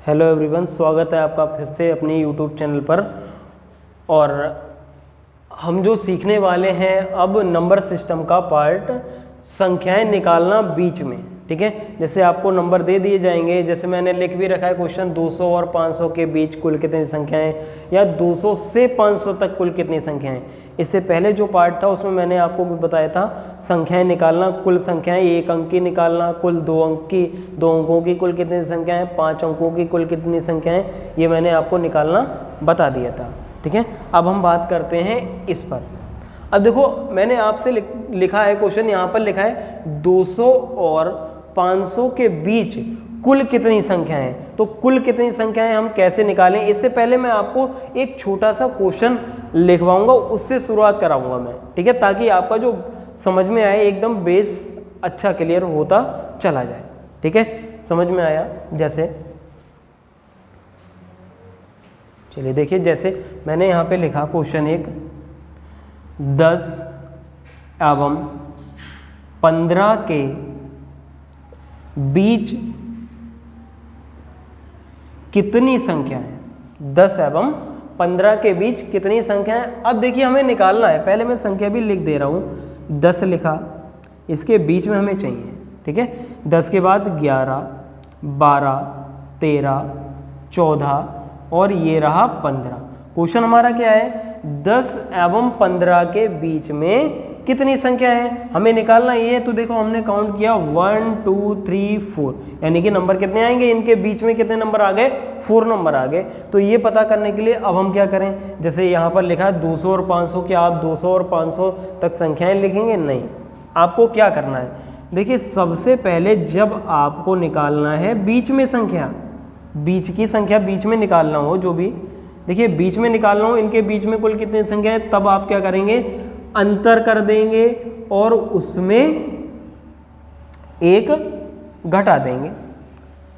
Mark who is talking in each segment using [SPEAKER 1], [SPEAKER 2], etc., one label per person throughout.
[SPEAKER 1] Hello everyone, स्वागत है आपका फिर से अपनी यूट्यूब चैनल पर। और हम जो सीखने वाले हैं अब नंबर सिस्टम का पार्ट, संख्याएं निकालना बीच में। ठीक है, जैसे आपको नंबर दे दिए जाएंगे, जैसे मैंने लिख भी रखा है क्वेश्चन, 200 और 500 के बीच कुल कितनी संख्याएं, या 200 से 500 तक कुल कितनी संख्याएं। इससे पहले जो पार्ट था उसमें मैंने आपको भी बताया था संख्याएं निकालना, कुल संख्याएं, एक अंक की निकालना, कुल दो अंकों की कुल कितनी संख्याएं, 5 अंकों की कुल कितनी संख्याएं, ये मैंने आपको निकालना बता दिया था। ठीक है, अब हम बात करते हैं इस पर। अब देखो, मैंने आपसे लिखा है क्वेश्चन, यहाँ पर लिखा है 200 और 500 के बीच कुल कितनी संख्याएं हैं। तो कुल कितनी संख्याएं हम कैसे निकालें, इससे पहले मैं आपको एक छोटा सा क्वेश्चन लिखवाऊंगा, उससे शुरुआत कराऊंगा मैं। ठीक है, ताकि आपका जो समझ में आए, एकदम बेस अच्छा क्लियर होता चला जाए। ठीक है, समझ में आया? जैसे चलिए देखिए, जैसे मैंने यहाँ पे लिखा क्वेश्चन एक, 10 एवं 15 के बीच कितनी संख्या है। 10 एवं 15 के बीच कितनी संख्या है। अब देखिए, हमें निकालना है। पहले मैं संख्या भी लिख दे रहा हूँ, 10 लिखा, इसके बीच में हमें चाहिए। ठीक है, 10 के बाद 11, 12, 13, 14 और ये रहा 15। क्वेश्चन हमारा क्या है, 10 एवं 15 के बीच में कितनी संख्या है हमें निकालना ये है। तो देखो, हमने काउंट किया 1 2 3 4, यानी कि नंबर कितने आएंगे, इनके बीच में कितने नंबर आ गए, 4 नंबर आ गए। तो ये पता करने के लिए अब हम क्या करें, जैसे यहाँ पर लिखा है 200 और 500, क्या आप 200 और 500 तक संख्याएं लिखेंगे? नहीं, आपको क्या करना है, देखिए सबसे पहले जब आपको निकालना है बीच में संख्या, बीच की संख्या बीच में निकालना हो, जो भी देखिए बीच में निकालना हो, इनके बीच में कुल कितनी संख्या है, तब आप क्या करेंगे, अंतर कर देंगे और उसमें एक घटा देंगे।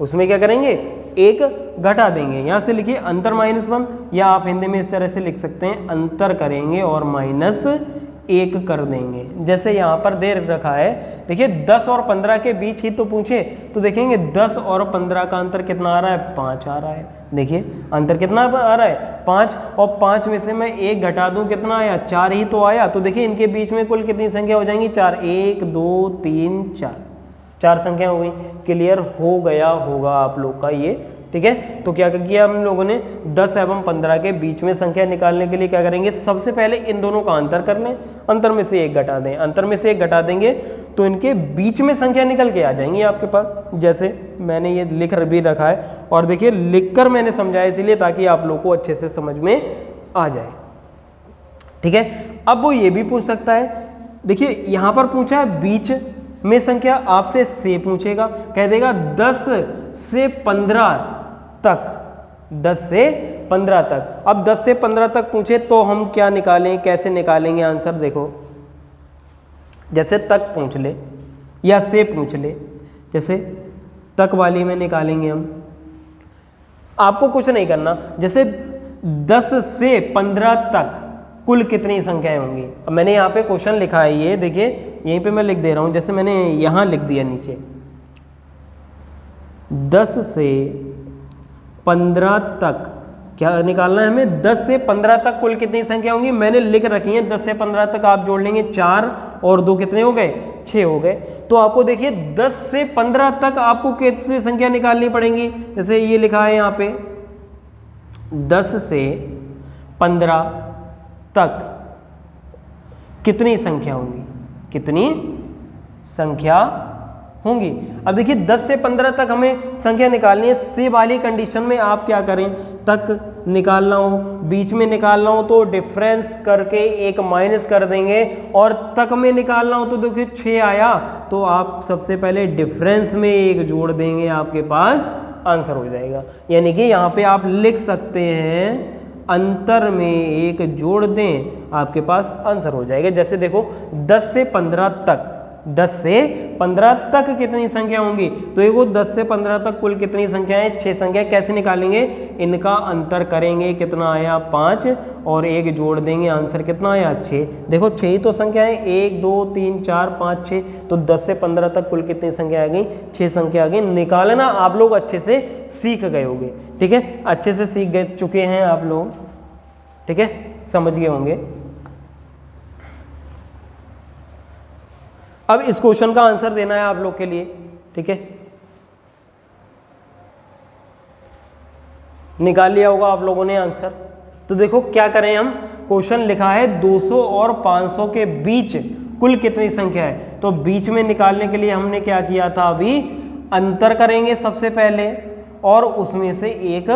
[SPEAKER 1] उसमें क्या करेंगे, एक घटा देंगे। यहाँ से लिखिए अंतर -1, या आप हिंदी में इस तरह से लिख सकते हैं, अंतर करेंगे और -1 कर देंगे। जैसे यहाँ पर दे रखा है, देखिए 10 और 15 के बीच ही तो पूछे, तो देखेंगे 10 और 15 का अंतर कितना आ रहा है, 5 आ रहा है। देखिए अंतर कितना आ रहा है, 5, और 5 में से मैं 1 घटा दूं, कितना आया, 4 ही तो आया। तो देखिए इनके बीच में कुल कितनी संख्या हो जाएंगी, 4, 1 2 3 4 संख्या हो गई। क्लियर हो गया होगा आप लोग का ये। ठीक है, तो क्या किया हम लोगों ने, 10 एवं 15 के बीच में संख्या निकालने के लिए क्या करेंगे, सबसे पहले इन दोनों का अंतर कर लें, अंतर में से 1 घटा दें, अंतर में से 1 घटा देंगे तो इनके बीच में संख्या निकल के आ जाएंगी आपके पास। जैसे मैंने ये लिख भी रखा है, और देखिए लिखकर मैंने समझाया इसीलिए ताकि आप लोग को अच्छे से समझ में आ जाए। ठीक है, अब वो ये भी पूछ सकता है, देखिए यहाँ पर पूछा है बीच में संख्या, आपसे से पूछेगा, कह देगा 10 से 15 तक, 10 से 15 तक। अब 10 से 15 तक पूछे तो हम क्या निकालें, कैसे निकालेंगे आंसर, देखो जैसे तक पूछ ले या से पूछ ले, जैसे तक वाली में निकालेंगे हम। आपको कुछ नहीं करना, जैसे 10 से 15 तक कुल कितनी संख्याएं होंगी। अब मैंने यहाँ पे क्वेश्चन लिखा है, ये देखिए यहीं पे मैं लिख दे रहा हूँ, जैसे मैंने यहाँ लिख दिया नीचे, 10 से 15 तक क्या निकालना है हमें, 10 से 15 तक कुल कितनी संख्या होंगी, मैंने लिख रखी है 10 से 15 तक, आप जोड़ लेंगे 4 और 2 कितने हो गए, 6 हो गए। तो आपको देखिए 10 से 15 तक आपको कैसे संख्या निकालनी पड़ेंगी, जैसे ये लिखा है यहाँ पे 10 से 15 तक कितनी संख्या होंगी, कितनी संख्या होंगी। अब देखिए 10 से 15 तक हमें संख्या निकालनी है, से वाली कंडीशन में आप क्या करें, तक निकालना हो, बीच में निकालना हो तो डिफरेंस करके एक माइनस कर देंगे, और तक में निकालना हो तो देखिए 6 आया, तो आप सबसे पहले डिफरेंस में 1 जोड़ देंगे, आपके पास आंसर हो जाएगा। यानी कि यहाँ पे आप लिख सकते हैं अंतर में 1 जोड़ दें, आपके पास आंसर हो जाएगा। जैसे देखो 10 से 15 तक 10 से 15 तक कितनी संख्या होंगी? तो देखो 10 से 15 तक कुल कितनी संख्या है? 6 संख्या। कैसे निकालेंगे? इनका अंतर करेंगे, कितना आया 5, और 1 जोड़ देंगे, आंसर कितना आया 6। देखो 6 ही तो संख्या है, 1 2 3 4 5 6, तो 10 से 15 तक कुल कितनी संख्या आ गई? 6 संख्या आ गई। निकालना आप लोग अच्छे से सीख गए होंगे, ठीक है, अच्छे से सीख गए चुके हैं आप लोग, ठीक है, समझ गए होंगे। अब इस क्वेश्चन का आंसर देना है आप लोग के लिए, ठीक है, निकाल लिया होगा आप लोगों ने आंसर। तो देखो क्या करें हम, क्वेश्चन लिखा है 200 और 500 के बीच कुल कितनी संख्या है, तो बीच में निकालने के लिए हमने क्या किया था, अभी अंतर करेंगे सबसे पहले और उसमें से एक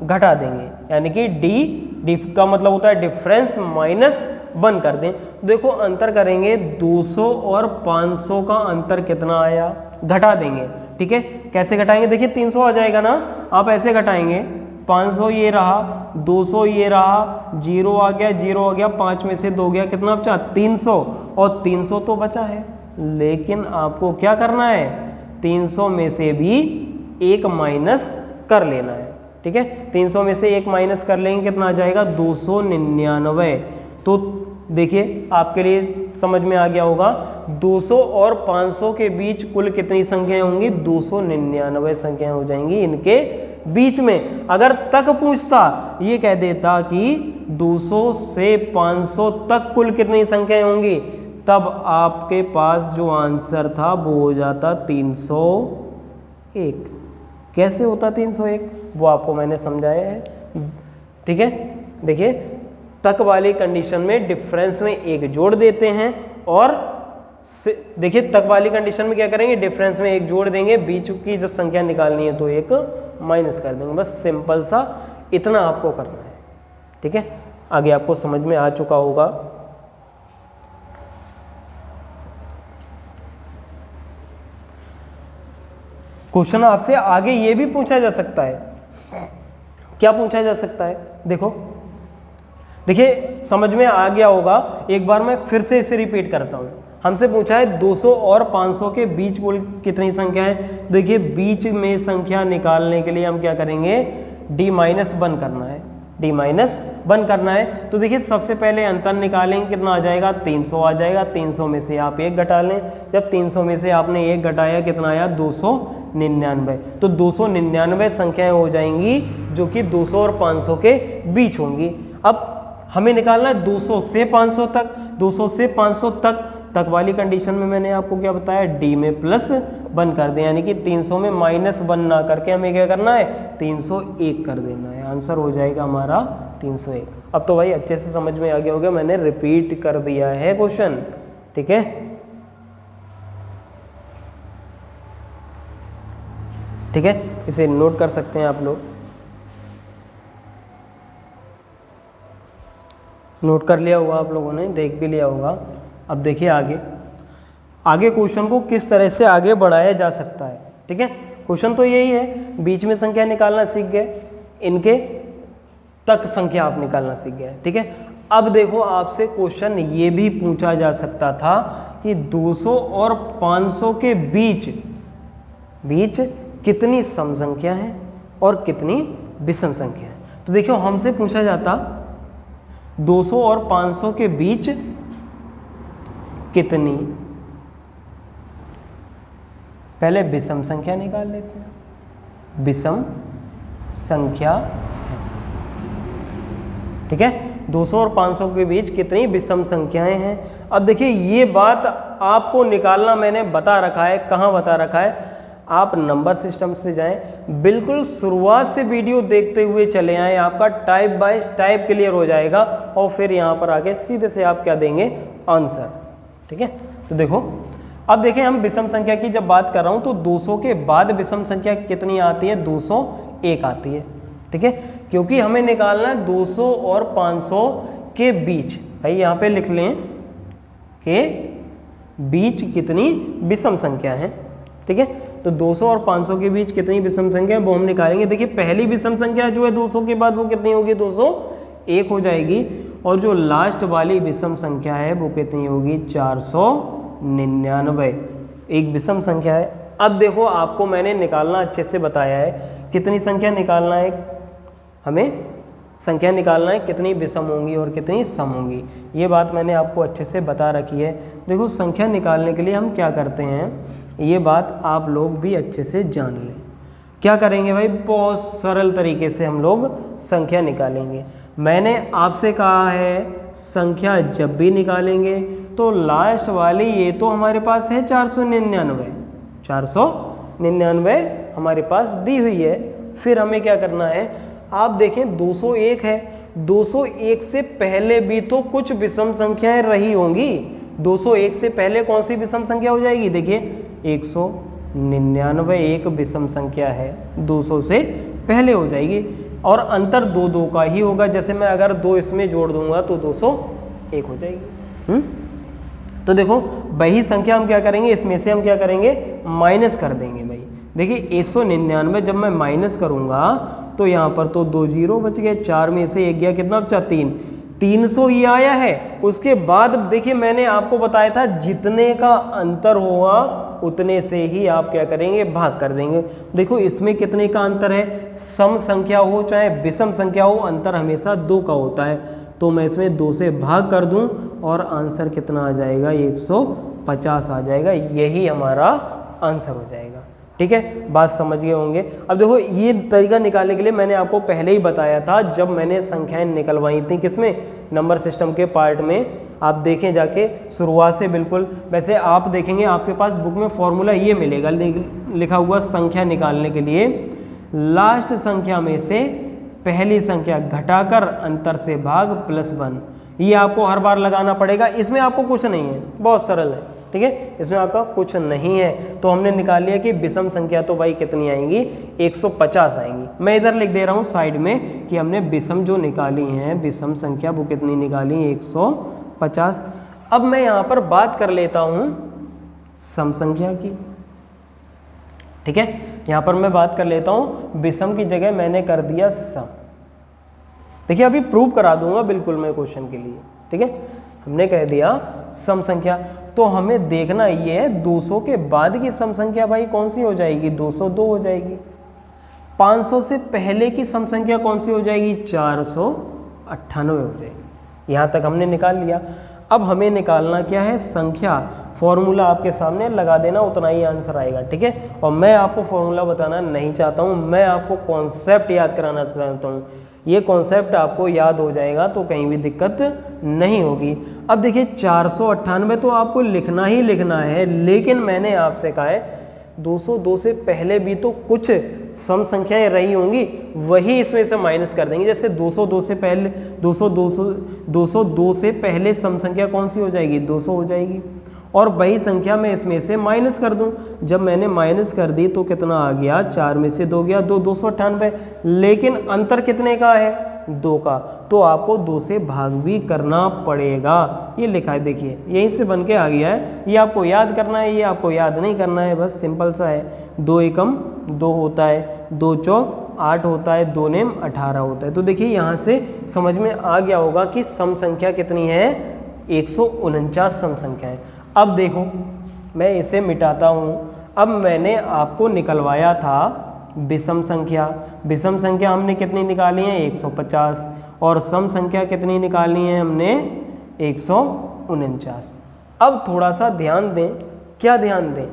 [SPEAKER 1] घटा देंगे, यानी कि डी का मतलब होता है डिफरेंस माइनस 1 कर दें। देखो अंतर करेंगे, 200 और 500 का अंतर कितना आया, घटा देंगे, ठीक है। कैसे घटाएंगे? देखिए 300 आ जाएगा ना, आप ऐसे घटाएंगे, 500 ये रहा, 200 ये रहा, 0 आ गया, 0 आ गया, 5 में से 2 गया, कितना बचा? 300, और 300 तो बचा है, लेकिन आपको क्या करना है, 300 में से भी 1 माइनस कर लेना है, ठीक है। 300 में से 1 माइनस कर लेंगे, कितना आ जाएगा? 299। तो देखिए आपके लिए समझ में आ गया होगा, 200 और 500 के बीच कुल कितनी संख्याएं होंगी? 299 संख्याएं हो जाएंगी इनके बीच में। अगर तक पूछता, ये कह देता कि 200 से 500 तक कुल कितनी संख्याएं होंगी, तब आपके पास जो आंसर था वो हो जाता 301। कैसे होता 301, वो आपको मैंने समझाया है, ठीक है। देखिए तक वाली कंडीशन में डिफरेंस में 1 जोड़ देते हैं, और देखिए तक वाली कंडीशन में क्या करेंगे, डिफरेंस में 1 जोड़ देंगे, बीच की जब संख्या निकालनी है तो 1 माइनस कर देंगे। बस सिंपल सा इतना आपको करना है, ठीक है। आगे आपको समझ में आ चुका होगा। क्वेश्चन आपसे आगे ये भी पूछा जा सकता है, क्या पूछा जा सकता है? देखिए समझ में आ गया होगा, एक बार मैं फिर से इसे रिपीट करता हूँ। हमसे पूछा है 200 और 500 के बीच कुल कितनी संख्या है। देखिए बीच में संख्या निकालने के लिए हम क्या करेंगे, d-1 करना है, d-1 करना है। तो देखिए सबसे पहले अंतर निकालेंगे, कितना आ जाएगा? 300 आ जाएगा। 300 में से आप 1 घटा लें, जब 300 में से आपने 1 घटाया, कितना आया? 299। तो 299 संख्याएं हो जाएंगी जो कि 200 और 500 के बीच होंगी। अब हमें निकालना है 200 से 500 तक। 200 से 500 तक वाली कंडीशन में मैंने आपको क्या बताया, d में +1 कर दें, यानी कि 300 में -1 ना करके हमें क्या करना है, 301 कर देना है। आंसर हो जाएगा हमारा 301। अब तो भाई अच्छे से समझ में आ गया होगा, मैंने रिपीट कर दिया है क्वेश्चन, ठीक है। ठीक है, इसे नोट कर सकते हैं आप लोग, नोट कर लिया होगा आप लोगों ने, देख भी लिया होगा। अब देखिए आगे क्वेश्चन को किस तरह से आगे बढ़ाया जा सकता है, ठीक है। क्वेश्चन तो यही है, बीच में संख्या निकालना सीख गए, इनके तक संख्या आप निकालना सीख गए, ठीक है। अब देखो आपसे क्वेश्चन ये भी पूछा जा सकता था कि 200 और 500 के बीच कितनी सम संख्या है और कितनी विषम संख्या है। तो देखो हमसे पूछा जाता 200 और 500 के बीच कितनी, पहले विषम संख्या निकाल लेते हैं, विषम संख्या है, ठीक है। 200 और 500 के बीच कितनी विषम संख्याएं हैं। अब देखिए ये बात आपको निकालना मैंने बता रखा है, कहाँ बता रखा है, आप नंबर सिस्टम से जाएं, बिल्कुल शुरुआत से वीडियो देखते हुए चले आएं, आपका टाइप बाय टाइप क्लियर हो जाएगा, और फिर यहाँ पर आके सीधे से आप क्या देंगे, आंसर, ठीक है। तो देखो अब देखें, हम विषम संख्या की जब बात कर रहा हूँ तो 200 के बाद विषम संख्या कितनी आती है, 201 आती है, ठीक है, क्योंकि हमें निकालना है 200 और 500 के बीच। भाई यहाँ पे लिख लें कि बीच कितनी विषम संख्या है, ठीक है। तो 200 और 500 के बीच कितनी विषम संख्या है वो हम निकालेंगे। देखिए पहली विषम संख्या जो है 200 के बाद वो कितनी होगी, 201 हो जाएगी, और जो लास्ट वाली विषम संख्या है वो कितनी होगी, 400 99 एक विषम संख्या है। अब देखो आपको मैंने निकालना अच्छे से बताया है, कितनी संख्या निकालना है, हमें संख्या निकालना है कितनी विषम होंगी और कितनी सम होंगी, ये बात मैंने आपको अच्छे से बता रखी है। देखो संख्या निकालने के लिए हम क्या करते हैं, ये बात आप लोग भी अच्छे से जान लें। क्या करेंगे भाई, बहुत सरल तरीके से हम लोग संख्या निकालेंगे। मैंने आपसे कहा है संख्या जब भी निकालेंगे तो लास्ट वाली ये तो हमारे पास है 499, 499 हमारे पास दी हुई है। फिर हमें क्या करना है, आप देखें 201 है, 201 से पहले भी तो कुछ विषम संख्याएं रही होंगी। 201 से पहले कौन सी विषम संख्या हो जाएगी, देखिए 199 एक विषम संख्या है, 200 से पहले हो जाएगी और अंतर 2 का ही होगा। जैसे मैं अगर 2 इसमें जोड़ दूंगा तो 201 हो जाएगी। तो देखो वही संख्या हम क्या करेंगे, इसमें से हम क्या करेंगे, माइनस कर देंगे भाई। देखिए 199 जब मैं माइनस करूंगा तो यहाँ पर तो 2 जीरो बच गए, 4 में से 1 गया, कितना बचा 3, 300 ही आया है। उसके बाद देखिए मैंने आपको बताया था जितने का अंतर होगा उतने से ही आप क्या करेंगे, भाग कर देंगे। देखो इसमें कितने का अंतर है, सम संख्या हो चाहे विषम संख्या हो, अंतर हमेशा 2 का होता है। तो मैं इसमें 2 से भाग कर दूं और आंसर कितना आ जाएगा, 150 आ जाएगा। यही हमारा आंसर हो जाएगा। ठीक है, बात समझ गए होंगे। अब देखो ये तरीका निकालने के लिए मैंने आपको पहले ही बताया था जब मैंने संख्याएं निकलवाई थी, किसमें, नंबर सिस्टम के पार्ट में। आप देखें जाके शुरुआत से बिल्कुल। वैसे आप देखेंगे आपके पास बुक में फॉर्मूला ये मिलेगा लिखा हुआ, संख्या निकालने के लिए लास्ट संख्या में से पहली संख्या घटाकर अंतर से भाग +1। ये आपको हर बार लगाना पड़ेगा। इसमें आपको कुछ नहीं है, बहुत सरल है। ठीक है, इसमें आपका कुछ नहीं है। तो हमने निकाल लिया कि विषम संख्या तो भाई कितनी आएंगी, 150 आएंगी। मैं इधर लिख दे रहा हूँ साइड में कि हमने विषम जो निकाली है, विषम संख्या वो कितनी निकाली, 150। अब मैं यहाँ पर बात कर लेता हूँ सम संख्या की। ठीक है, यहाँ पर मैं बात कर लेता हूँ विषम की जगह मैंने कर दिया सम। देखिए अभी प्रूव करा दूंगा बिल्कुल मैं क्वेश्चन के लिए। ठीक है, हमने कह दिया सम संख्या, तो हमें देखना ये है 200 के बाद की सम संख्या भाई कौन सी हो जाएगी, 202 हो जाएगी। 500 से पहले की सम संख्या कौन सी हो जाएगी, 498 हो जाएगी। यहाँ तक हमने निकाल लिया। अब हमें निकालना क्या है, संख्या। फॉर्मूला आपके सामने लगा देना, उतना ही आंसर आएगा। ठीक है, और मैं आपको फॉर्मूला बताना नहीं चाहता हूँ, मैं आपको कॉन्सेप्ट याद कराना चाहता हूँ। ये कॉन्सेप्ट आपको याद हो जाएगा तो कहीं भी दिक्कत नहीं होगी। अब देखिए 498 तो आपको लिखना ही लिखना है, लेकिन मैंने आपसे कहा है 202 से पहले भी तो कुछ सम संख्याएं रही होंगी, वही इसमें से माइनस कर देंगे। जैसे 202 से पहले 202 से पहले सम संख्या कौन सी हो जाएगी, 200 हो जाएगी। और वही संख्या मैं इसमें से माइनस कर दूं। जब मैंने माइनस कर दी तो कितना आ गया, 4 में से 2 गया, 298। लेकिन अंतर कितने का है, 2 का, तो आपको 2 से भाग भी करना पड़ेगा। ये लिखा है, देखिए यहीं से बन के आ गया है। ये आपको याद करना है, ये आपको याद नहीं करना है, बस सिंपल सा है। 2 एकम 2 होता है, 2 चौक 8 होता है, 2 नेम 18 होता है। तो देखिए यहाँ से समझ में आ गया होगा कि सम संख्या कितनी है, 149 सम संख्या है। अब देखो मैं इसे मिटाता हूँ। अब मैंने आपको निकलवाया था विषम संख्या। विषम संख्या हमने कितनी निकाली है, 150, और सम संख्या कितनी निकाली है हमने, 149। अब थोड़ा सा ध्यान दें। क्या ध्यान दें,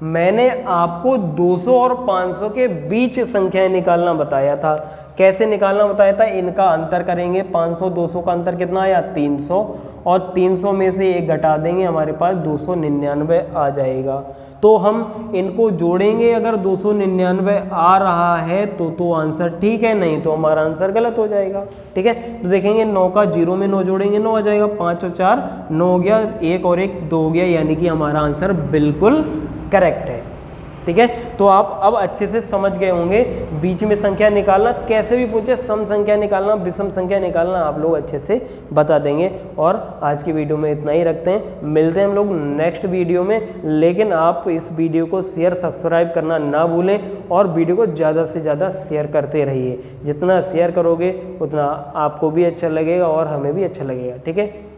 [SPEAKER 1] मैंने आपको 200 और 500 के बीच संख्याएं निकालना बताया था। कैसे निकालना बताया था, इनका अंतर करेंगे। 500 200 का अंतर कितना आया, 300, और 300 में से 1 घटा देंगे, हमारे पास 299 आ जाएगा। तो हम इनको जोड़ेंगे, अगर 299 आ रहा है तो आंसर ठीक है, नहीं तो हमारा आंसर गलत हो जाएगा। ठीक है, तो देखेंगे 9 का 0 में 9 जोड़ेंगे, 9 आ जाएगा। 5 और 4 9 हो गया, 1 और 1 2 हो गया, यानी कि हमारा आंसर बिल्कुल करेक्ट है। ठीक है, तो आप अब अच्छे से समझ गए होंगे बीच में संख्या निकालना, कैसे भी पूछे सम संख्या निकालना, विषम संख्या निकालना आप लोग अच्छे से बता देंगे। और आज की वीडियो में इतना ही रखते हैं, मिलते हैं हम लोग नेक्स्ट वीडियो में। लेकिन आप इस वीडियो को शेयर सब्सक्राइब करना ना भूलें और वीडियो को ज़्यादा से ज़्यादा शेयर करते रहिए। जितना शेयर करोगे उतना आपको भी अच्छा लगेगा और हमें भी अच्छा लगेगा। ठीक है।